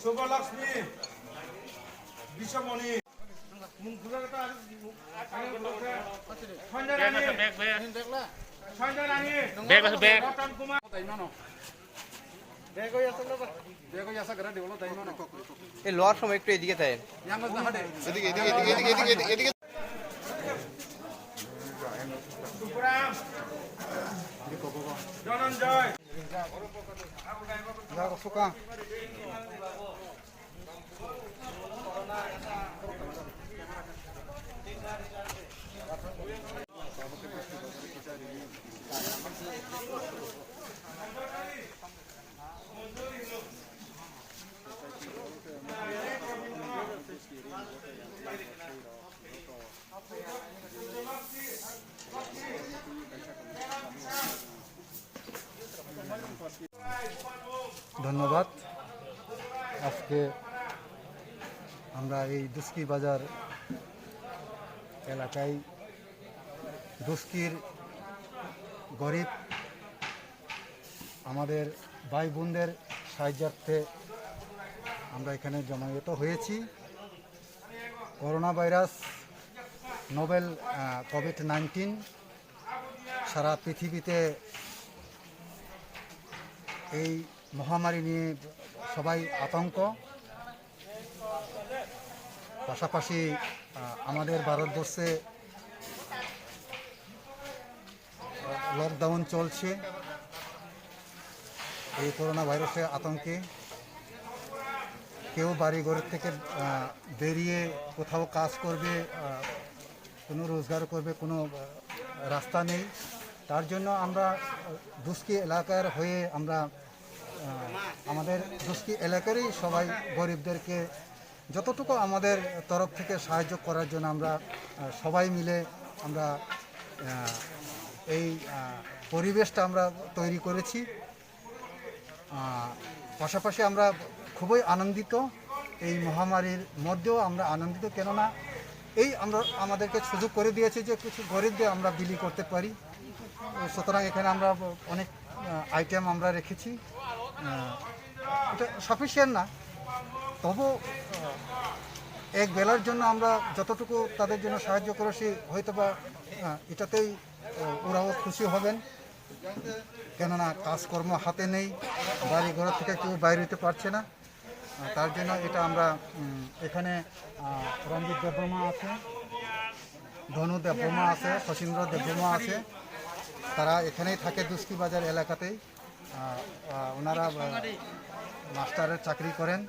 Subhalakshmi বিশ্বমণি lower সময় একটু এদিকে তাই ধনঞ্জয় ধন্যবাদ। আজকে আমরা এই দুস্কি বাজার এলাকায় দুস্কির গরিব আমাদের ভাই বোনদের সাহায্যার্থে আমরা এখানে জমায়েত হয়েছি। করোনা ভাইরাস নোভেল কোভিড-19 সারা পৃথিবীতে এই মহামারী নিয়ে সবাই আতঙ্ক। পাশাপাশি আমাদের ভারতবর্ষে লকডাউন চলছে। এই করোনা ভাইরাসের আতঙ্কে কেউ বাড়ি ঘর থেকে বেরিয়ে কোথাও কাজ করবে, কোনো রোজগার করবে, কোনো রাস্তা নেই। তার জন্য আমরা দুস্কি এলাকার হয়ে আমরা আমাদের দুস্কি এলাকারই সবাই গরিবদেরকে যতটুকু আমাদের তরফ থেকে সাহায্য করার জন্য আমরা সবাই মিলে আমরা এই পরিবেশটা আমরা তৈরি করেছি। পাশাপাশি আমরা খুবই আনন্দিত, এই মহামারীর মধ্যেও আমরা আনন্দিত, কেননা এই আমরা আমাদেরকে সুযোগ করে দিয়েছে যে কিছু গরিবদের আমরা বিলি করতে পারি। সুতরাং এখানে আমরা অনেক আইটেম আমরা রেখেছি। এটা সাফিসিয়েন্ট না, তবু এক বেলার জন্য আমরা যতটুকু তাদের জন্য সাহায্য করেছি হয়তো বা এটাতেই ওরাও খুশি হবেন, কেননা কাজকর্ম হাতে নেই, বাড়ি ঘর থেকে কেউ বাইরে হতে পারছে না। তার জন্য এটা আমরা এখানে রঞ্জিত দেববর্মা আছে, ধনু দেববর্মা আছে, শচীন্দ্র দেববর্মা আছে, তারা এখানেই থাকে দুস্কি বাজার এলাকাতেই। ওনারা মাস্টারের চাকরি করেন।